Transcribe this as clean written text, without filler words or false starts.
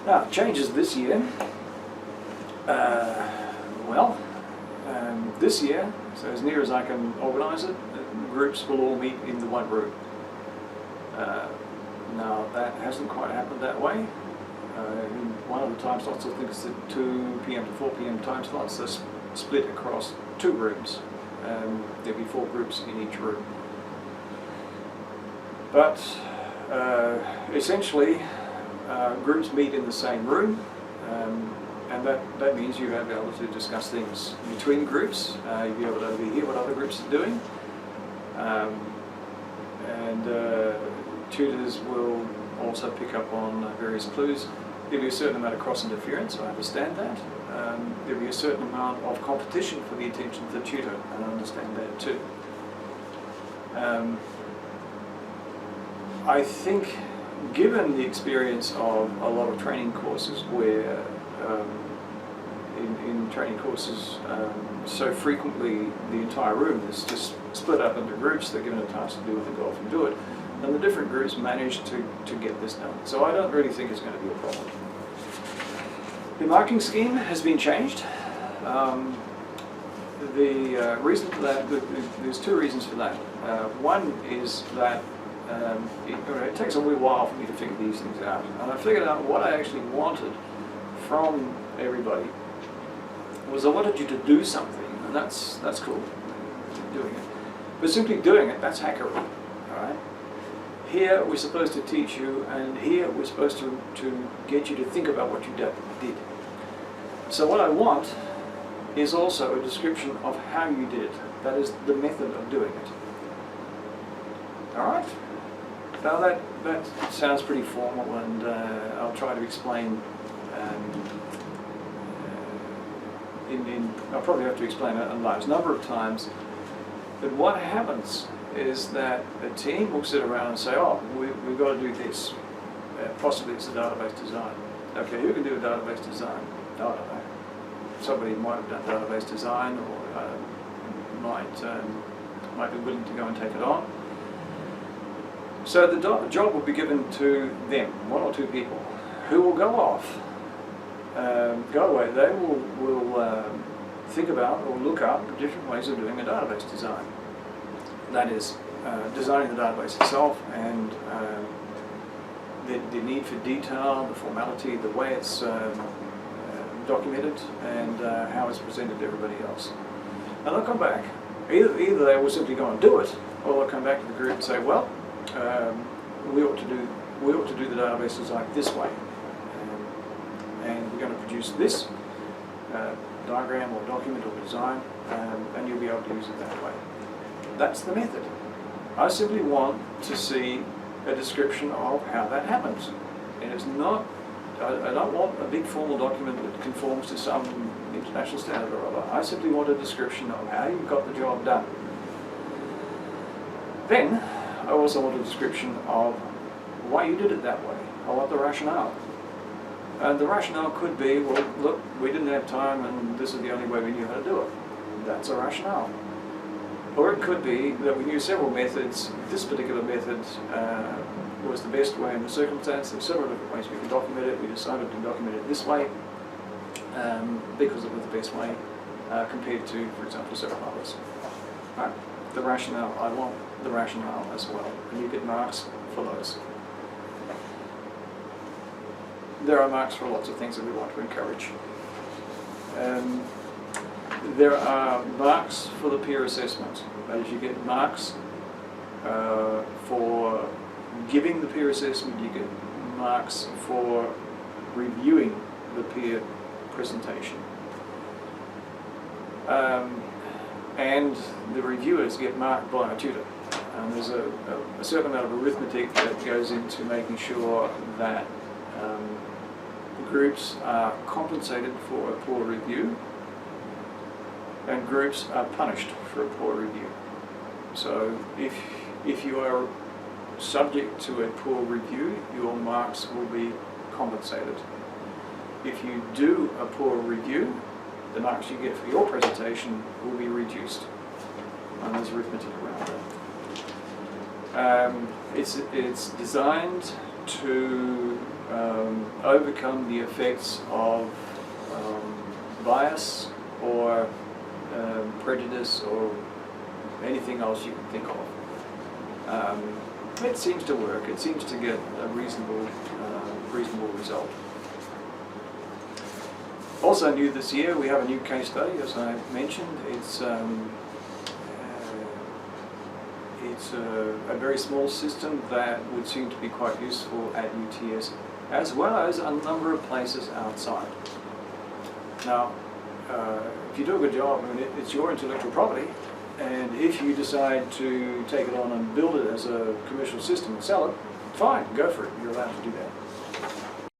Now, changes this year. Well, this year, so as near as I can organise it, groups will all meet in the one room. Now, that hasn't quite happened that way. In one of the time slots, I think it's the 2 p.m. to 4 p.m. time slots, they're split across 2 rooms. There'll be 4 groups in each room. But essentially, groups meet in the same room, and that means you will be able to discuss things between groups. You'll be able to overhear what other groups are doing, and tutors will also pick up on various clues. There'll be a certain amount of cross-interference, I understand that. There'll be a certain amount of competition for the attention of the tutor, and I understand that too. I think, given the experience of a lot of training courses where in training courses so frequently the entire room is just split up into groups, they're given a task to do it, they go off and do it, and the different groups manage to get this done. So I don't really think it's going to be a problem. The marking scheme has been changed. The reason for that, there's 2 reasons for that. One is that it takes a wee while for me to figure these things out, and I figured out what I actually wanted from everybody was I wanted you to do something, and that's cool, doing it. But simply doing it, that's hackery, all right? Here we're supposed to teach you, and here we're supposed to get you to think about what you did. So what I want is also a description of how you did it. That is the method of doing it. All right? Now that sounds pretty formal, and I'll try to explain. I'll probably have to explain it a large number of times. But what happens is that a team will sit around and say, "Oh, we've got to do this. Possibly it's a database design. Okay, who can do a database design? I don't know. Somebody might have done database design, or might be willing to go and take it on." So the job will be given to them, 1 or 2 people, who will go off, go away. They will think about or look up different ways of doing a database design. That is, designing the database itself, and the need for detail, the formality, the way it's documented, and how it's presented to everybody else. And they'll come back. Either they will simply go and do it, or they'll come back to the group and say, "Well, we ought to do the database design this way, and we're going to produce this diagram or document or design, and you'll be able to use it that way." That's the method. I simply want to see a description of how that happens, and it's not. I don't want a big formal document that conforms to some international standard or other. I simply want a description of how you got the job done. Then, I also want a description of why you did it that way. I want the rationale. And the rationale could be, well, look, we didn't have time and this is the only way we knew how to do it. That's a rationale. Or it could be that we knew several methods. This particular method was the best way in the circumstance. There were several different ways we could document it. We decided to document it this way because it was the best way compared to, for example, several others. Right? The rationale, I want the rationale as well, and you get marks for those. There are marks for lots of things that we want to encourage. There are marks for the peer assessment. That is, you get marks for giving the peer assessment, you get marks for reviewing the peer presentation. And the reviewers get marked by a tutor. There's a certain amount of arithmetic that goes into making sure that groups are compensated for a poor review and groups are punished for a poor review. So if you are subject to a poor review, your marks will be compensated. If you do a poor review, the marks you get for your presentation will be reduced. And there's arithmetic around that. It's designed to overcome the effects of bias or prejudice or anything else you can think of. It seems to work. It seems to get a reasonable result. Also new this year, we have a new case study, as I mentioned. It's a very small system that would seem to be quite useful at UTS, as well as a number of places outside. Now, if you do a good job, I mean, it's your intellectual property, and if you decide to take it on and build it as a commercial system and sell it, fine, go for it. You're allowed to do that.